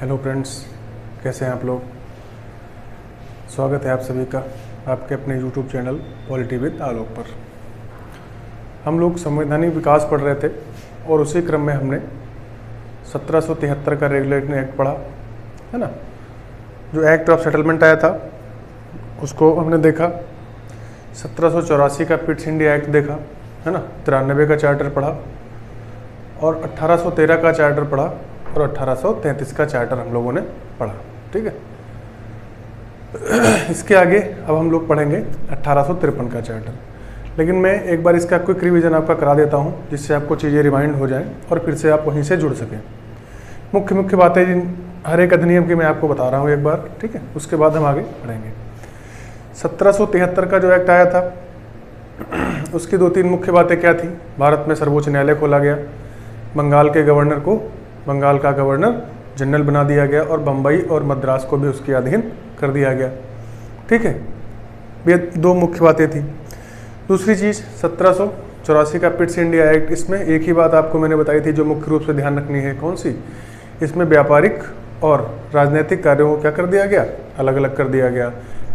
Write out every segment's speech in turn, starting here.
Hello friends, कैसे हैं आप लोग। स्वागत है आप सभी का आपके अपने यूट्यूब चैनल पॉलिटी विद आलोक पर। हम लोग संवैधानिक विकास पढ़ रहे थे और उसी क्रम में हमने 1773 का रेगुलेटरी एक्ट पढ़ा, है ना। जो एक्ट ऑफ सेटलमेंट आया था उसको हमने देखा। 1784 का पिट्स इंडिया एक्ट देखा, है ना। 93 का चार्टर पढ़ा और 1813 का चार्टर पढ़ा और 1833 का चार्टर हम लोगों ने पढ़ा, ठीक है। इसके आगे अब हम लोग पढ़ेंगे 1853 का चार्टर। लेकिन मैं एक बार इसका क्विक रिवीजन आपका करा देता हूँ, जिससे आपको चीज़ें रिमाइंड हो जाएं और फिर से आप वहीं से जुड़ सकें। मुख्य मुख्य बातें जिन हर एक अधिनियम की मैं आपको बता रहा हूँ एक बार, ठीक है। उसके बाद हम आगे पढ़ेंगे। 1773 का जो एक्ट आया था उसकी 2-3 मुख्य बातें क्या थी। भारत में सर्वोच्च न्यायालय खोला गया, बंगाल के गवर्नर को बंगाल का गवर्नर जनरल बना दिया गया और बम्बई और मद्रास को भी उसके अधीन कर दिया गया, ठीक है। ये 2 मुख्य बातें थी। दूसरी चीज़ 1784 का पिट्स इंडिया एक्ट, इसमें एक ही बात आपको मैंने बताई थी जो मुख्य रूप से ध्यान रखनी है। कौन सी? इसमें व्यापारिक और राजनीतिक कार्यों को क्या कर दिया गया, अलग अलग कर दिया गया।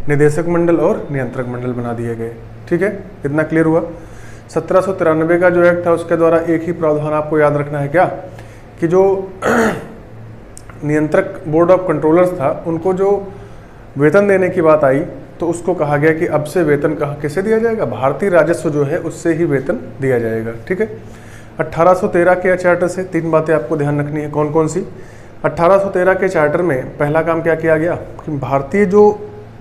निदेशक मंडल और नियंत्रक मंडल बना दिए गए, ठीक है। इतना क्लियर हुआ। 1793 का जो एक्ट था उसके द्वारा एक ही प्रावधान आपको याद रखना है, क्या कि जो नियंत्रक बोर्ड ऑफ कंट्रोलर्स था उनको जो वेतन देने की बात आई तो उसको कहा गया कि अब से वेतन किसे दिया जाएगा, भारतीय राजस्व जो है उससे ही वेतन दिया जाएगा, ठीक है। 1813 के चार्टर से 3 बातें आपको ध्यान रखनी है। कौन कौन सी? 1813 के चार्टर में पहला काम क्या किया गया कि भारतीय जो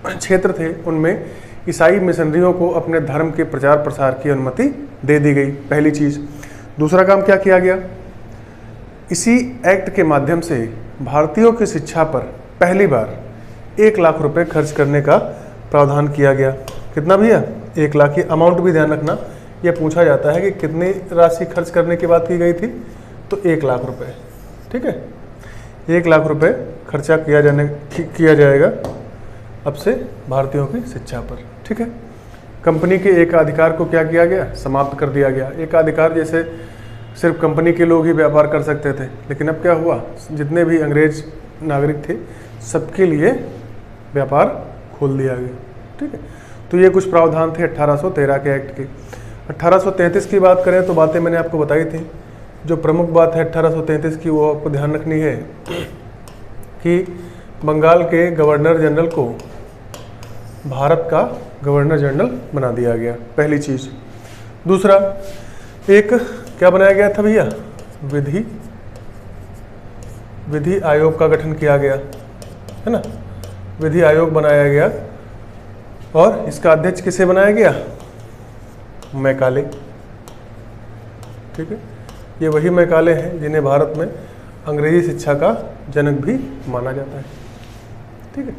क्षेत्र थे उनमें ईसाई मिशनरियों को अपने धर्म के प्रचार प्रसार की अनुमति दे दी गई, पहली चीज़। दूसरा काम क्या किया गया, इसी एक्ट के माध्यम से भारतीयों की शिक्षा पर पहली बार 1 लाख रुपए खर्च करने का प्रावधान किया गया। कितना भैया? 1 लाख। ये अमाउंट भी ध्यान रखना, यह पूछा जाता है कि कितनी राशि खर्च करने की बात की गई थी, तो 1 लाख रुपए, ठीक है। 1 लाख रुपए खर्चा किया जाएगा अब से भारतीयों की शिक्षा पर, ठीक है। कंपनी के एकाधिकार को क्या किया गया, समाप्त कर दिया गया। एकाधिकार जैसे सिर्फ कंपनी के लोग ही व्यापार कर सकते थे, लेकिन अब क्या हुआ, जितने भी अंग्रेज नागरिक थे सबके लिए व्यापार खोल दिया गया, ठीक है। तो ये कुछ प्रावधान थे 1813 के एक्ट के। 1833 की बात करें तो बातें मैंने आपको बताई थी। जो प्रमुख बात है 1833 की वो आपको ध्यान रखनी है कि बंगाल के गवर्नर जनरल को भारत का गवर्नर जनरल बना दिया गया, पहली चीज़। दूसरा, एक क्या बनाया गया था भैया, विधि आयोग का गठन किया गया, है ना। विधि आयोग बनाया गया और इसका अध्यक्ष किसे बनाया गया, मैकाले, ठीक है। ये वही मैकाले हैं जिन्हें भारत में अंग्रेजी शिक्षा का जनक भी माना जाता है, ठीक है।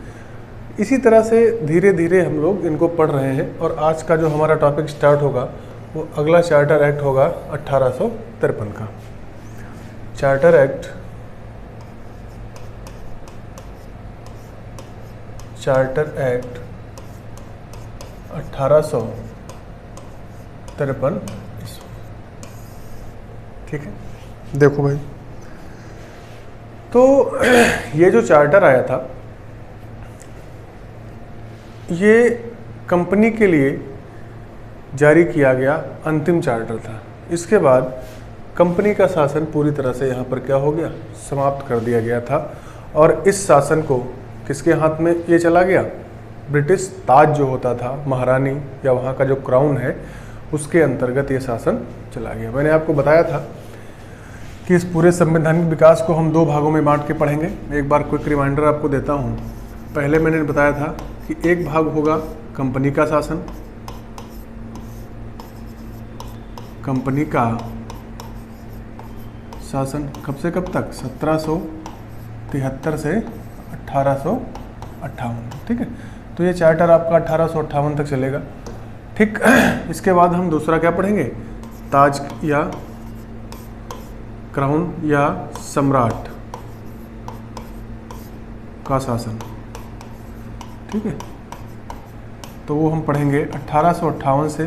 इसी तरह से धीरे धीरे हम लोग इनको पढ़ रहे हैं और आज का जो हमारा टॉपिक स्टार्ट होगा वो अगला चार्टर एक्ट होगा 1853 का। चार्टर एक्ट 1853, ठीक है। देखो भाई, तो ये जो चार्टर आया था ये कंपनी के लिए जारी किया गया अंतिम चार्टर था। इसके बाद कंपनी का शासन पूरी तरह से यहाँ पर क्या हो गया, समाप्त कर दिया गया था। और इस शासन को किसके हाथ में ये चला गया, ब्रिटिश ताज जो होता था, महारानी या वहाँ का जो क्राउन है उसके अंतर्गत ये शासन चला गया। मैंने आपको बताया था कि इस पूरे संवैधानिक विकास को हम 2 भागों में बांट के पढ़ेंगे। एक बार क्विक रिमाइंडर आपको देता हूँ। पहले मैंने बताया था कि एक भाग होगा कंपनी का शासन, कंपनी का शासन कब से कब तक, 1773 से 1858, ठीक है। तो ये चार्टर आपका 1858 तक चलेगा, ठीक। इसके बाद हम दूसरा क्या पढ़ेंगे, ताज या क्राउन या सम्राट का शासन, ठीक है। तो वो हम पढ़ेंगे 1858 से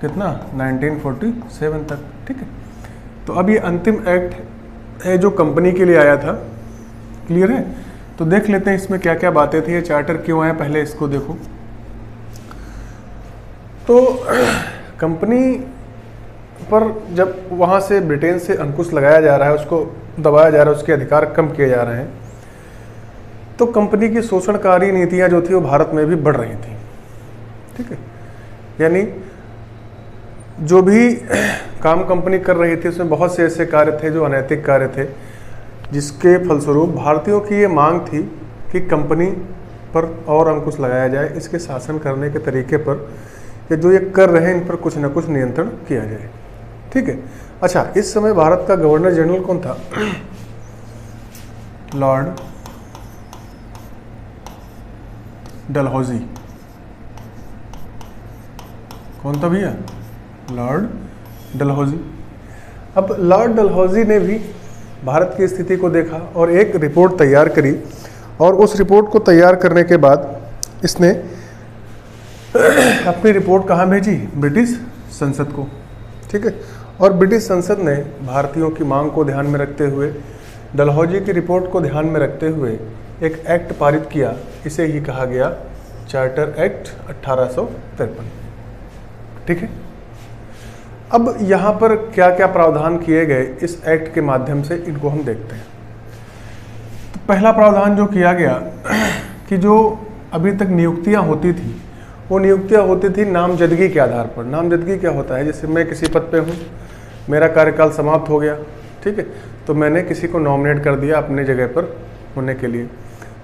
कितना, 1947 तक, ठीक है। तो अब ये अंतिम एक्ट ये जो कंपनी के लिए आया था, क्लियर है। तो देख लेते हैं इसमें क्या क्या बातें थी, ये चार्टर क्यों आया, पहले इसको देखो। तो कंपनी पर जब वहाँ से ब्रिटेन से अंकुश लगाया जा रहा है, उसको दबाया जा रहा है, उसके अधिकार कम किए जा रहे हैं, तो कंपनी की शोषणकारी नीतियाँ जो थी वो भारत में भी बढ़ रही थी, ठीक है। यानी जो भी काम कंपनी कर रही थी उसमें बहुत से ऐसे कार्य थे जो अनैतिक कार्य थे, जिसके फलस्वरूप भारतीयों की ये मांग थी कि कंपनी पर और अंकुश लगाया जाए, इसके शासन करने के तरीके पर, या जो ये कर रहे हैं इन पर कुछ न कुछ नियंत्रण किया जाए, ठीक है। अच्छा, इस समय भारत का गवर्नर जनरल कौन था? लॉर्ड डलहौजी। कौन था भैया? लॉर्ड डलहौजी। अब लॉर्ड डलहौजी ने भी भारत की स्थिति को देखा और एक रिपोर्ट तैयार करी, और उस रिपोर्ट को तैयार करने के बाद इसने अपनी रिपोर्ट कहाँ भेजी? ब्रिटिश संसद को, ठीक है। और ब्रिटिश संसद ने भारतीयों की मांग को ध्यान में रखते हुए, डलहौजी की रिपोर्ट को ध्यान में रखते हुए एक एक्ट पारित किया, इसे ही कहा गया चार्टर एक्ट 1853, ठीक है। अब यहाँ पर क्या क्या प्रावधान किए गए इस एक्ट के माध्यम से, इनको हम देखते हैं। तो पहला प्रावधान जो किया गया कि जो अभी तक नियुक्तियाँ होती थी, वो नियुक्तियाँ होती थी नामजदगी के आधार पर। नामजदगी क्या होता है? जैसे मैं किसी पद पे हूँ, मेरा कार्यकाल समाप्त हो गया, ठीक है, तो मैंने किसी को नॉमिनेट कर दिया अपने जगह पर होने के लिए,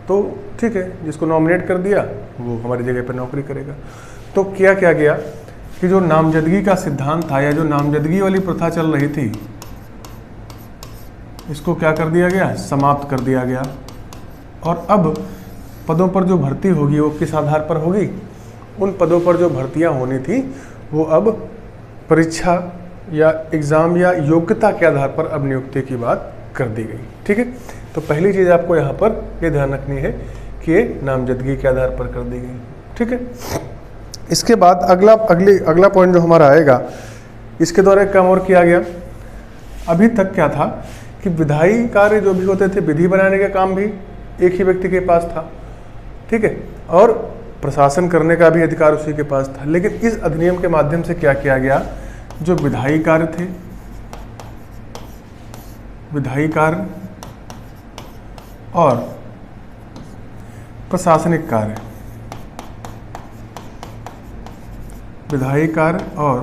तो ठीक है, जिसको नॉमिनेट कर दिया वो हमारी जगह पर नौकरी करेगा। तो क्या गया कि जो नामजदगी का सिद्धांत था, या जो नामजदगी वाली प्रथा चल रही थी, इसको क्या कर दिया गया? समाप्त कर दिया गया। और अब पदों पर जो भर्ती होगी वो किस आधार पर होगी? उन पदों पर जो भर्तियां होनी थी वो अब परीक्षा या एग्ज़ाम या योग्यता के आधार पर अब नियुक्ति की बात कर दी गई, ठीक है। तो पहली चीज़ आपको यहाँ पर ये ध्यान रखनी है कि ये नामजदगी के आधार पर कर दी गई, ठीक है। इसके बाद अगला पॉइंट जो हमारा आएगा, इसके द्वारा एक काम और किया गया। अभी तक क्या था कि विधायी कार्य जो भी होते थे, विधि बनाने का काम भी एक ही व्यक्ति के पास था, ठीक है, और प्रशासन करने का भी अधिकार उसी के पास था। लेकिन इस अधिनियम के माध्यम से क्या किया गया? जो विधायी कार्य थे, विधायी कार्य और प्रशासनिक कार्य, विधायी कार्य और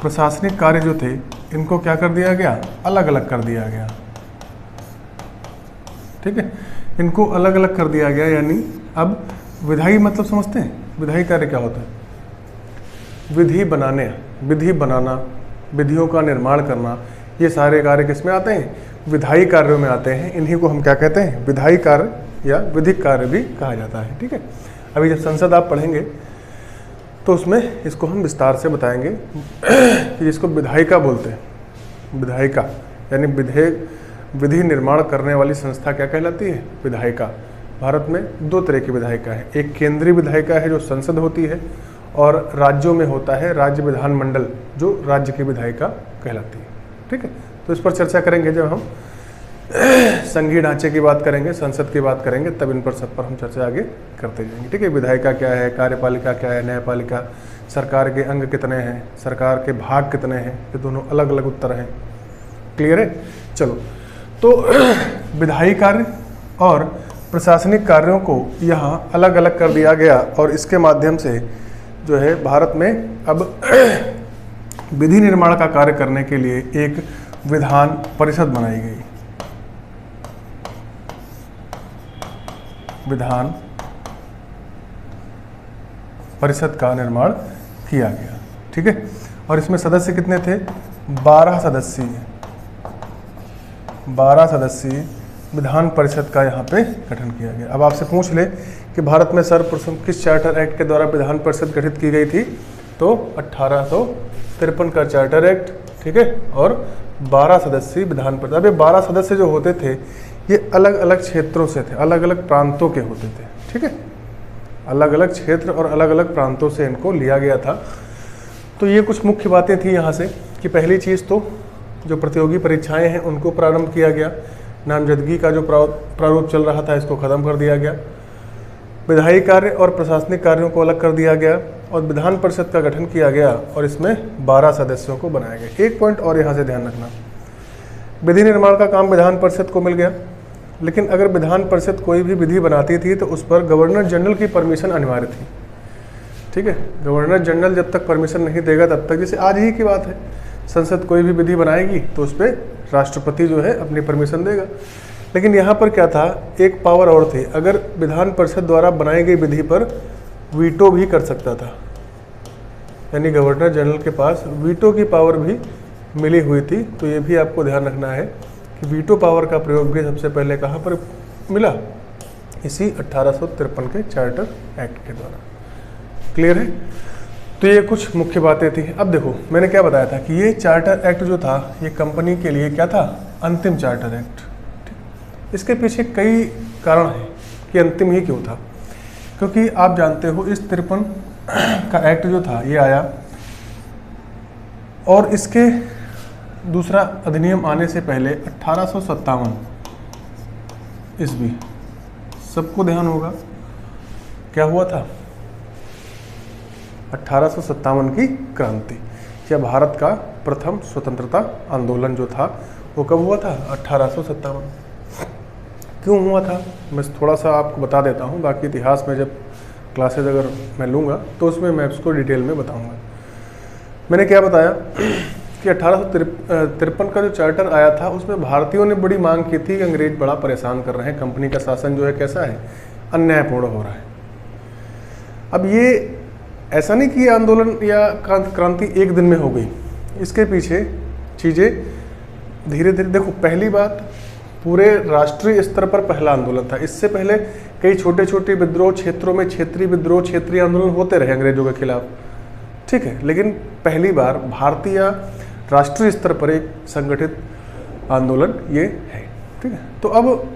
प्रशासनिक कार्य जो थे, इनको क्या कर दिया गया? अलग अलग कर दिया गया, ठीक है, इनको अलग अलग कर दिया गया। यानी अब विधायी मतलब समझते हैं? विधायी कार्य क्या होता है? विधि बनाना, विधियों का निर्माण करना, ये सारे कार्य किस में आते हैं? विधायी कार्यों में आते हैं। इन्हीं को हम क्या कहते हैं? विधायी कार्य या विधिक कार्य भी कहा जाता है, ठीक है। अभी जब संसद आप पढ़ेंगे तो उसमें इसको हम विस्तार से बताएंगे कि जिसको विधायिका बोलते हैं, विधायिका यानी विधि निर्माण करने वाली संस्था क्या कहलाती है? विधायिका। भारत में दो तरह की विधायिका है, एक केंद्रीय विधायिका है जो संसद होती है, और राज्यों में होता है राज्य विधानमंडल, जो राज्य की विधायिका कहलाती है, ठीक है। तो इस पर चर्चा करेंगे जब हम संघीय ढांचे की बात करेंगे, संसद की बात करेंगे, तब इन पर सब पर हम चर्चा आगे करते जाएंगे, ठीक है। विधायिका क्या है, कार्यपालिका क्या है, न्यायपालिका, सरकार के अंग कितने हैं, सरकार के भाग कितने हैं, ये दोनों अलग अलग उत्तर हैं, क्लियर है। चलो, तो विधायी कार्य और प्रशासनिक कार्यों को यहाँ अलग अलग कर दिया गया, और इसके माध्यम से जो है भारत में अब विधि निर्माण का कार्य करने के लिए एक विधान परिषद बनाई गई, विधान परिषद का निर्माण किया गया, ठीक है। और इसमें सदस्य कितने थे? 12 सदस्यीय विधान परिषद का यहाँ पे गठन किया गया। अब आपसे पूछ ले कि भारत में सर्वप्रथम किस चार्टर एक्ट के द्वारा विधान परिषद गठित की गई थी, तो 1853 का चार्टर एक्ट, ठीक है, और 12 सदस्यीय विधान परिषद। अब ये 12 सदस्य जो होते थे ये अलग अलग क्षेत्रों से थे, अलग अलग प्रांतों के होते थे, ठीक है, अलग अलग क्षेत्र और अलग अलग प्रांतों से इनको लिया गया था। तो ये कुछ मुख्य बातें थी यहाँ से कि पहली चीज़ तो जो प्रतियोगी परीक्षाएं हैं उनको प्रारंभ किया गया। नामजदगी का जो प्रारूप चल रहा था इसको ख़त्म कर दिया गया। विधायी कार्य और प्रशासनिक कार्यों को अलग कर दिया गया और विधान परिषद का गठन किया गया और इसमें 12 सदस्यों को बनाया गया। एक पॉइंट और यहाँ से ध्यान रखना, विधि निर्माण का काम विधान परिषद को मिल गया, लेकिन अगर विधान परिषद कोई भी विधि बनाती थी तो उस पर गवर्नर जनरल की परमिशन अनिवार्य थी। ठीक है, गवर्नर जनरल जब तक परमिशन नहीं देगा तब तक, जैसे आज ही की बात है, संसद कोई भी विधि बनाएगी तो उस पर राष्ट्रपति जो है अपनी परमिशन देगा। लेकिन यहाँ पर क्या था, एक पावर और थी, अगर विधान परिषद द्वारा बनाई गई विधि पर वीटो भी कर सकता था, यानी गवर्नर जनरल के पास वीटो की पावर भी मिली हुई थी। तो ये भी आपको ध्यान रखना है कि वीटो पावर का प्रयोग भी सबसे पहले कहाँ पर मिला, इसी 1853 के चार्टर एक्ट के द्वारा। क्लियर है? तो ये कुछ मुख्य बातें थी। अब देखो मैंने क्या बताया था कि ये चार्टर एक्ट जो था ये कंपनी के लिए क्या था, अंतिम चार्टर एक्ट। ठीक, इसके पीछे कई कारण हैं कि अंतिम ही क्यों था, क्योंकि आप जानते हो इस 53 का एक्ट जो था ये आया और इसके दूसरा अधिनियम आने से पहले 1857 ईस्वी, सबको ध्यान होगा क्या हुआ था, 1857 की क्रांति, या भारत का प्रथम स्वतंत्रता आंदोलन जो था वो कब हुआ था, 1857। क्यों हुआ था मैं थोड़ा सा आपको बता देता हूँ, बाकी इतिहास में जब क्लासेज अगर मैं लूँगा तो उसमें मैं इसको डिटेल में बताऊँगा। मैंने क्या बताया कि 1853 का जो चार्टर आया था उसमें भारतीयों ने बड़ी मांग की थी कि अंग्रेज बड़ा परेशान कर रहे हैं, कंपनी का शासन जो है कैसा है, अन्यायपूर्ण हो रहा है। अब ये ऐसा नहीं कि ये आंदोलन या क्रांति एक दिन में हो गई, इसके पीछे चीज़ें धीरे धीरे, देखो पहली बात पूरे राष्ट्रीय स्तर पर पहला आंदोलन था। इससे पहले कई छोटे छोटे विद्रोह क्षेत्रों में क्षेत्रीय विद्रोह, क्षेत्रीय आंदोलन होते रहे अंग्रेजों के खिलाफ, ठीक है, लेकिन पहली बार भारतीय राष्ट्रीय स्तर पर एक संगठित आंदोलन ये है। ठीक है, तो अब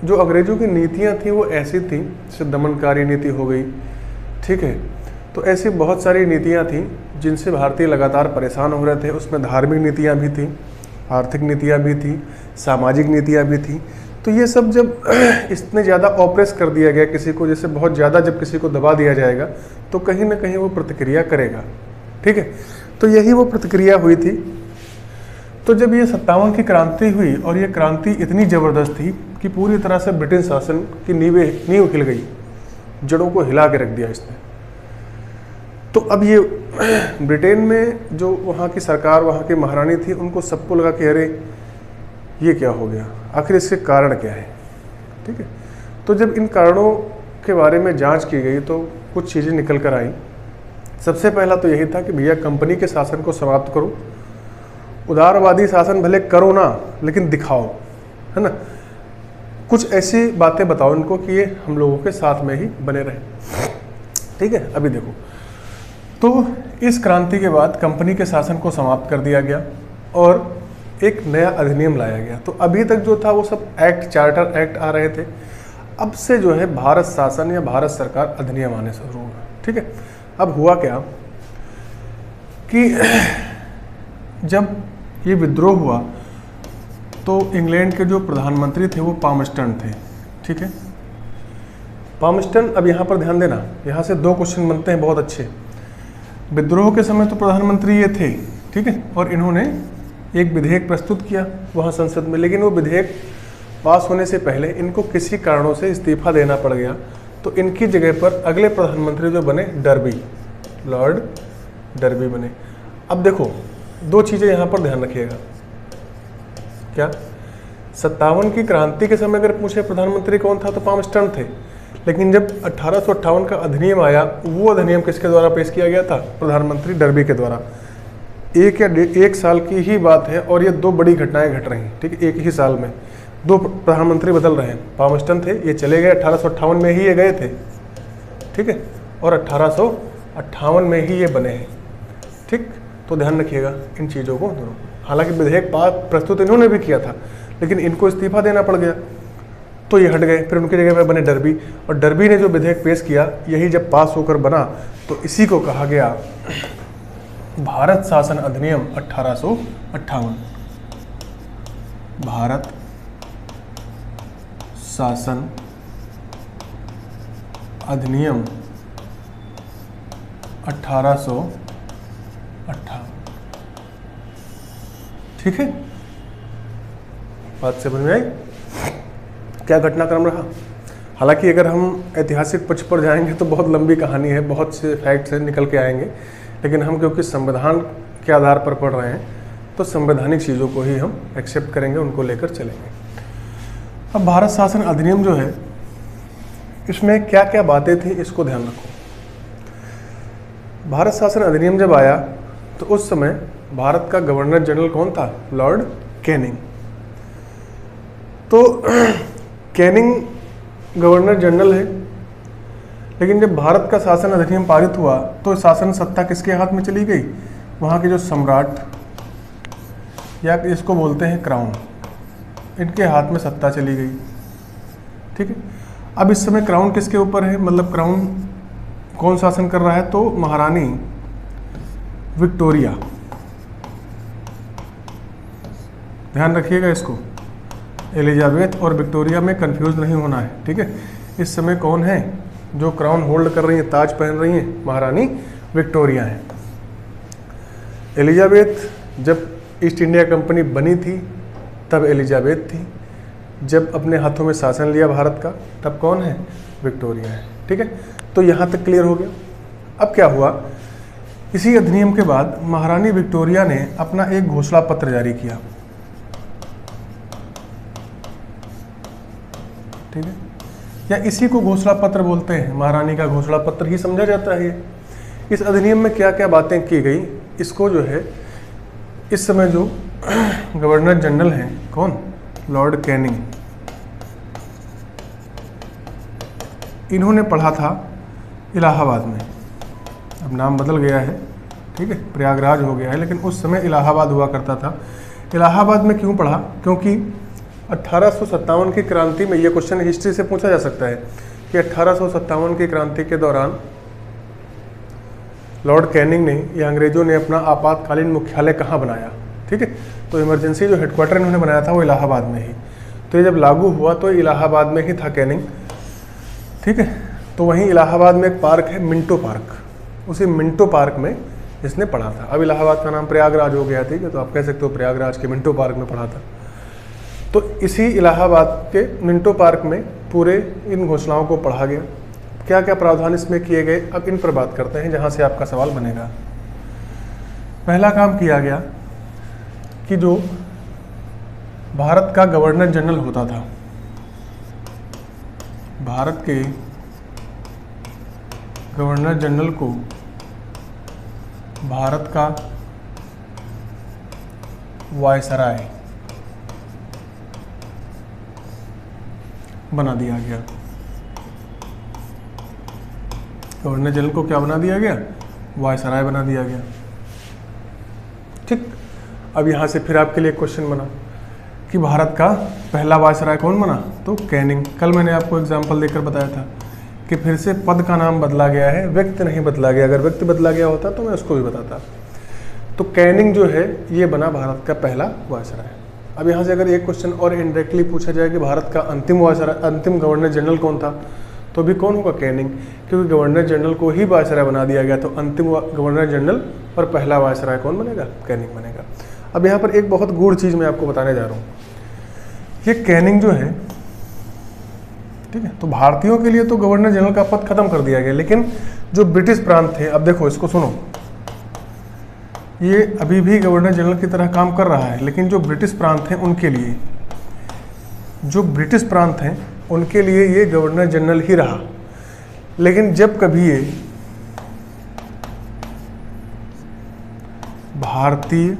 जो अंग्रेजों की नीतियाँ थी वो ऐसी थी, जैसे दमनकारी नीति हो गई, ठीक है, तो ऐसी बहुत सारी नीतियाँ थीं जिनसे भारतीय लगातार परेशान हो रहे थे। उसमें धार्मिक नीतियाँ भी थीं, आर्थिक नीतियाँ भी थीं, सामाजिक नीतियाँ भी थीं। तो ये सब जब इतने ज़्यादा ऑप्रेस कर दिया गया किसी को, जैसे बहुत ज़्यादा जब किसी को दबा दिया जाएगा तो कहीं ना कहीं वो प्रतिक्रिया करेगा। ठीक है, तो यही वो प्रतिक्रिया हुई थी। तो जब ये 57 की क्रांति हुई और ये क्रांति इतनी ज़बरदस्त थी कि पूरी तरह से ब्रिटिश शासन की नींव हिल गई, जड़ों को हिला के रख दिया इसने। तो अब ये ब्रिटेन में जो वहाँ की सरकार, वहाँ की महारानी थी, उनको सबको लगा कि अरे ये क्या हो गया, आखिर इसके कारण क्या है। ठीक है, तो जब इन कारणों के बारे में जांच की गई तो कुछ चीज़ें निकल कर आई। सबसे पहला तो यही था कि भैया कंपनी के शासन को समाप्त करो, उदारवादी शासन भले करो ना लेकिन दिखाओ, है ना, कुछ ऐसी बातें बताओ इनको कि ये हम लोगों के साथ में ही बने रहे। ठीक है, अभी देखो, तो इस क्रांति के बाद कंपनी के शासन को समाप्त कर दिया गया और एक नया अधिनियम लाया गया। तो अभी तक जो था वो सब एक्ट, चार्टर एक्ट आ रहे थे। अब से जो है भारत शासन या भारत सरकार अधिनियम आने शुरू हुआ। ठीक है, अब हुआ क्या कि जब ये विद्रोह हुआ तो इंग्लैंड के जो प्रधानमंत्री थे वो पामस्टन थे। ठीक है, पामस्टन, अब यहाँ पर ध्यान देना, यहाँ से 2 क्वेश्चन बनते हैं बहुत अच्छे। विद्रोह के समय तो प्रधानमंत्री ये थे, ठीक है, और इन्होंने एक विधेयक प्रस्तुत किया वहाँ संसद में, लेकिन वो विधेयक पास होने से पहले इनको किसी कारणों से इस्तीफा देना पड़ गया। तो इनकी जगह पर अगले प्रधानमंत्री जो बने, डर्बी, लॉर्ड डर्बी बने। अब देखो 2 चीज़ें यहाँ पर ध्यान रखिएगा। क्या 57 की क्रांति के समय अगर पूछे प्रधानमंत्री कौन था तो पामस्टन थे, लेकिन जब 1858 का अधिनियम आया, वो अधिनियम किसके द्वारा पेश किया गया था, प्रधानमंत्री डर्बी के द्वारा। एक साल की ही बात है और ये 2 बड़ी घटनाएं घट रही हैं। ठीक है, एक ही साल में 2 प्रधानमंत्री बदल रहे हैं। पामस्टन थे, ये चले गए, 1858 में ही ये गए थे, ठीक है, और 1858 में ही ये बने हैं। ठीक, तो ध्यान रखिएगा इन चीज़ों को दोनों। हालांकि विधेयक प्रस्तुत इन्होंने भी किया था, लेकिन इनको इस्तीफा देना पड़ गया तो ये हट गए। फिर उनकी जगह पर बने डर्बी, और डर्बी ने जो विधेयक पेश किया, यही जब पास होकर बना तो इसी को कहा गया भारत शासन अधिनियम 1858। भारत शासन अधिनियम 1858। ठीक है, बात समझ में आई? क्या घटनाक्रम रहा? हालांकि अगर हम ऐतिहासिक पक्ष पर जाएंगे तो बहुत लंबी कहानी है, बहुत से फैक्ट्स निकल के आएंगे, लेकिन हम क्योंकि संविधान के आधार पर पढ़ रहे हैं तो संवैधानिक चीज़ों को ही हम एक्सेप्ट करेंगे, उनको लेकर चलेंगे। अब भारत शासन अधिनियम जो है, इसमें क्या क्या बातें थी इसको ध्यान रखो। भारत शासन अधिनियम जब आया तो उस समय भारत का गवर्नर जनरल कौन था? Lord Canning. तो कैनिंग गवर्नर जनरल है, लेकिन जब भारत का शासन अधिनियम पारित हुआ तो शासन सत्ता किसके हाथ में चली गई? वहाँ के जो सम्राट या इसको बोलते हैं क्राउन, इनके हाथ में सत्ता चली गई। ठीक है, अब इस समय क्राउन किसके ऊपर है? मतलब क्राउन कौन शासन कर रहा है? तो महारानी विक्टोरिया। ध्यान रखिएगा इसको, एलिजाबेथ और विक्टोरिया में कंफ्यूज नहीं होना है। ठीक है, इस समय कौन है जो क्राउन होल्ड कर रही है, ताज पहन रही है? महारानी विक्टोरिया है। एलिजाबेथ जब ईस्ट इंडिया कंपनी बनी थी तब एलिजाबेथ थी, जब अपने हाथों में शासन लिया भारत का तब कौन है? विक्टोरिया है। ठीक है, तो यहाँ तक क्लियर हो गया। अब क्या हुआ, इसी अधिनियम के बाद महारानी विक्टोरिया ने अपना एक घोषणा पत्र जारी किया। ठीक है, या इसी को घोषणा पत्र बोलते हैं, महारानी का घोषणा पत्र ही समझा जाता है। इस अधिनियम में क्या क्या बातें की गई, इसको जो है इस समय जो गवर्नर जनरल हैं कौन? लॉर्ड कैनिंग, इन्होंने पढ़ा था इलाहाबाद में। अब नाम बदल गया है, ठीक है, प्रयागराज हो गया है, लेकिन उस समय इलाहाबाद हुआ करता था। इलाहाबाद में क्यों पढ़ा? क्योंकि 1857 की क्रांति में, ये क्वेश्चन हिस्ट्री से पूछा जा सकता है कि 1857 की क्रांति के दौरान लॉर्ड कैनिंग ने या अंग्रेजों ने अपना आपातकालीन मुख्यालय कहाँ बनाया? ठीक है, तो इमरजेंसी जो हेडक्वार्टर इन्होंने बनाया था वो इलाहाबाद में ही। तो ये जब लागू हुआ तो इलाहाबाद में ही था कैनिंग। ठीक है, तो वहीं इलाहाबाद में एक पार्क है मिंटो पार्क, उसी मिंटो पार्क में इसने पढ़ा था। अब इलाहाबाद का नाम प्रयागराज हो गया, ठीक है, तो आप कह सकते हो प्रयागराज के मिंटो पार्क में पढ़ा था। तो इसी इलाहाबाद के मिंटो पार्क में पूरे इन घोषणाओं को पढ़ा गया। क्या क्या प्रावधान इसमें किए गए, अब इन पर बात करते हैं, जहाँ से आपका सवाल बनेगा। पहला काम किया गया कि जो भारत का गवर्नर जनरल होता था, भारत के गवर्नर जनरल को भारत का वायसराय बना दिया गया। गवर्नर जनरल को क्या बना दिया गया? वायसराय बना दिया गया। ठीक, अब यहाँ से फिर आपके लिए क्वेश्चन बना कि भारत का पहला वायसराय कौन बना? तो कैनिंग। कल मैंने आपको एग्जाम्पल देकर बताया था कि फिर से पद का नाम बदला गया है, व्यक्ति नहीं बदला गया। अगर व्यक्ति बदला गया होता तो मैं उसको भी बताता। तो कैनिंग जो है ये बना भारत का पहला वायसराय। अब यहाँ से अगर एक क्वेश्चन और इनडायरेक्टली पूछा जाए कि भारत का अंतिम वायसराय, अंतिम गवर्नर जनरल कौन था, तो भी कौन होगा? कैनिंग, क्योंकि गवर्नर जनरल को ही वायसराय बना दिया गया। तो अंतिम गवर्नर जनरल और पहला वायसराय कौन बनेगा? कैनिंग बनेगा। अब यहाँ पर एक बहुत गूढ़ चीज़ मैं आपको बताने जा रहा हूँ। ये कैनिंग जो है, ठीक है, तो भारतीयों के लिए तो गवर्नर जनरल का पद खत्म कर दिया गया, लेकिन जो ब्रिटिश प्रांत थे, अब देखो इसको सुनो, ये अभी भी गवर्नर जनरल की तरह काम कर रहा है, लेकिन जो ब्रिटिश प्रांत हैं उनके लिए, जो ब्रिटिश प्रांत हैं उनके लिए ये गवर्नर जनरल ही रहा। लेकिन जब कभी ये भारतीय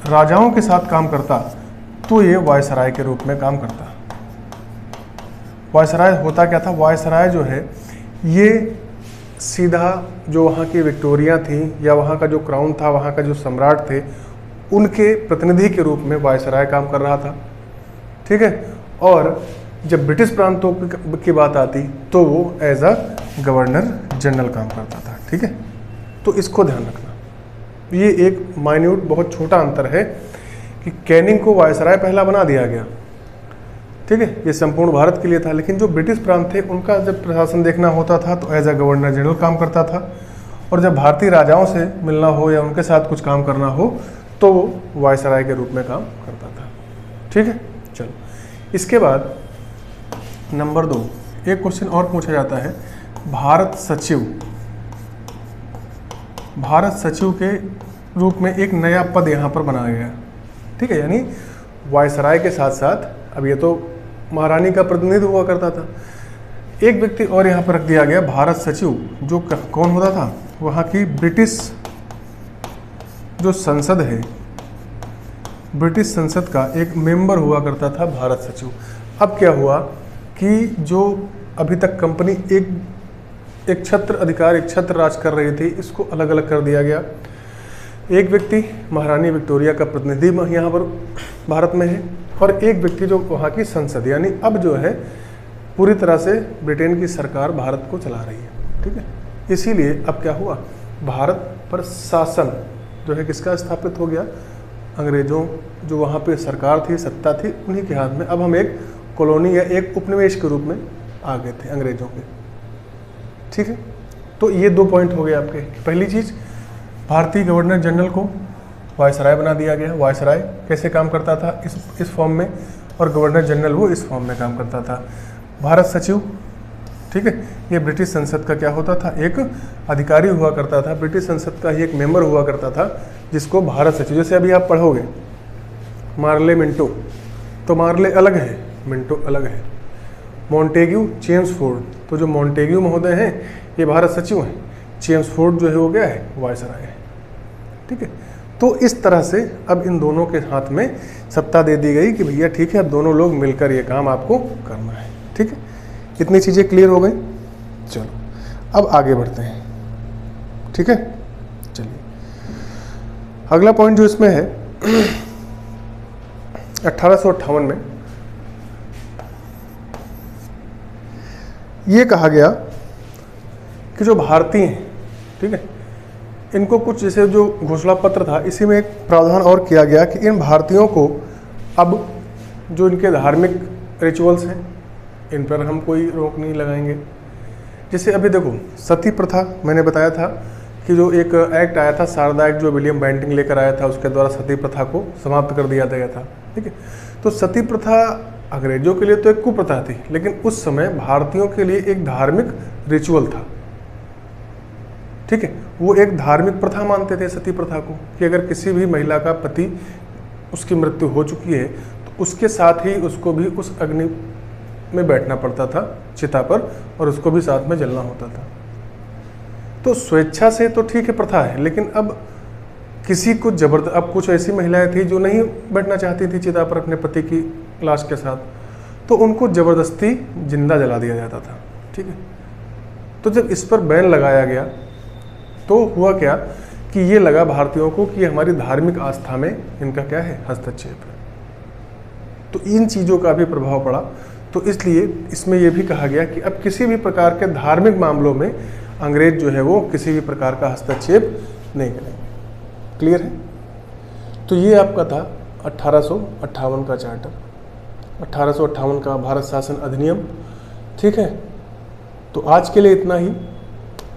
राजाओं के साथ काम करता तो ये वायसराय के रूप में काम करता। वायसराय होता क्या था? वायसराय जो है ये सीधा जो वहाँ की विक्टोरिया थी या वहाँ का जो क्राउन था, वहाँ का जो सम्राट थे, उनके प्रतिनिधि के रूप में वायसराय काम कर रहा था। ठीक है, और जब ब्रिटिश प्रांतों की बात आती तो वो एज अ गवर्नर जनरल काम करता था। ठीक है, तो इसको ध्यान रखना। ये एक माइन्यूट बहुत छोटा अंतर है कि कैनिंग को वायसराय पहला बना दिया गया, ठीक है, ये संपूर्ण भारत के लिए था, लेकिन जो ब्रिटिश प्रांत थे उनका जब प्रशासन देखना होता था तो एज ए गवर्नर जनरल काम करता था, और जब भारतीय राजाओं से मिलना हो या उनके साथ कुछ काम करना हो तो वो वायसराय के रूप में काम करता था। ठीक है, चलो इसके बाद नंबर 2 एक क्वेश्चन और पूछा जाता है, भारत सचिव के रूप में एक नया पद यहाँ पर बनाया गया। ठीक है, यानी वायसराय के साथ साथ अब ये तो महारानी का प्रतिनिधि हुआ करता था, एक व्यक्ति और यहाँ पर रख दिया गया भारत सचिव, जो कौन होता था, वहाँ की ब्रिटिश जो संसद है, ब्रिटिश संसद का एक मेंबर हुआ करता था भारत सचिव। अब क्या हुआ कि जो अभी तक कंपनी एक छत्र अधिकार, एक छत्र राज कर रही थी, इसको अलग अलग कर दिया गया। एक व्यक्ति महारानी विक्टोरिया का प्रतिनिधि यहाँ पर भारत में है, और एक व्यक्ति जो वहाँ की संसद, यानी अब जो है पूरी तरह से ब्रिटेन की सरकार भारत को चला रही है। ठीक है, इसीलिए अब क्या हुआ, भारत पर शासन जो है किसका स्थापित हो गया, अंग्रेजों जो वहाँ पे सरकार थी, सत्ता थी, उन्हीं के हाथ में। अब हम एक कॉलोनी या एक उपनिवेश के रूप में आ गए थे अंग्रेजों के। ठीक है, तो ये 2 पॉइंट हो गए आपके। पहली चीज़, भारतीय गवर्नर जनरल को वायसराय बना दिया गया। वायसराय कैसे काम करता था, इस फॉर्म में, और गवर्नर जनरल वो इस फॉर्म में काम करता था। भारत सचिव, ठीक है, ये ब्रिटिश संसद का क्या होता था, एक अधिकारी हुआ करता था, ब्रिटिश संसद का ही एक मेंबर हुआ करता था, जिसको भारत सचिव, जैसे अभी आप पढ़ोगे मार्ले मिंटो, तो मार्ले अलग है, मिंटो अलग है। मॉन्टेग्यू, चेम्सफोर्ड, तो जो मॉन्टेग्यू महोदय हैं ये भारत सचिव हैं, चेम्सफोर्ड जो है वो क्या है, वायसराय है। ठीक है, तो इस तरह से अब इन दोनों के हाथ में सत्ता दे दी गई कि भैया ठीक है, अब दोनों लोग मिलकर ये काम आपको करना है। ठीक है, इतनी चीज़ें क्लियर हो गई। चलो अब आगे बढ़ते हैं। ठीक है, चलिए अगला पॉइंट जो इसमें है 1858 में ये कहा गया कि जो भारतीय हैं, ठीक है, इनको कुछ, जैसे जो घोषणा पत्र था इसी में एक प्रावधान और किया गया कि इन भारतीयों को अब जो इनके धार्मिक रिचुअल्स हैं इन पर हम कोई रोक नहीं लगाएंगे। जैसे अभी देखो सती प्रथा, मैंने बताया था कि जो एक एक्ट आया था शारदा एक्ट, जो विलियम बेंटिंग लेकर आया था, उसके द्वारा सती प्रथा को समाप्त कर दिया गया था। ठीक है, तो सती प्रथा अंग्रेजों के लिए तो एक कुप्रथा थी, लेकिन उस समय भारतीयों के लिए एक धार्मिक रिचुअल था। ठीक है, वो एक धार्मिक प्रथा मानते थे सती प्रथा को, कि अगर किसी भी महिला का पति, उसकी मृत्यु हो चुकी है तो उसके साथ ही उसको भी उस अग्नि में बैठना पड़ता था, चिता पर, और उसको भी साथ में जलना होता था। तो स्वेच्छा से तो ठीक है, प्रथा है, लेकिन अब किसी को अब कुछ ऐसी महिलाएं थी जो नहीं बैठना चाहती थी चिता पर अपने पति की लाश के साथ, तो उनको जबरदस्ती जिंदा जला दिया जाता था। ठीक है, तो जब इस पर बैन लगाया गया तो हुआ क्या कि ये लगा भारतीयों को कि हमारी धार्मिक आस्था में इनका क्या है, हस्तक्षेप है। तो इन चीज़ों का भी प्रभाव पड़ा, तो इसलिए इसमें यह भी कहा गया कि अब किसी भी प्रकार के धार्मिक मामलों में अंग्रेज जो है वो किसी भी प्रकार का हस्तक्षेप नहीं करेंगे। क्लियर है? तो ये आपका था 1858 का चार्टर, 1858 का भारत शासन अधिनियम। ठीक है, तो आज के लिए इतना ही।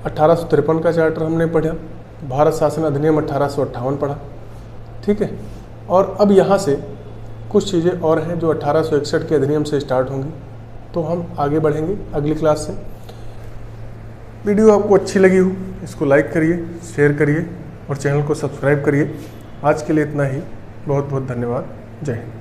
1853 का चार्टर हमने पढ़ा, भारत शासन अधिनियम 1858 पढ़ा। ठीक है, और अब यहाँ से कुछ चीज़ें और हैं जो 1861 के अधिनियम से स्टार्ट होंगी, तो हम आगे बढ़ेंगे अगली क्लास से। वीडियो आपको अच्छी लगी हो इसको लाइक करिए, शेयर करिए और चैनल को सब्सक्राइब करिए। आज के लिए इतना ही। बहुत बहुत धन्यवाद। जय हिंद।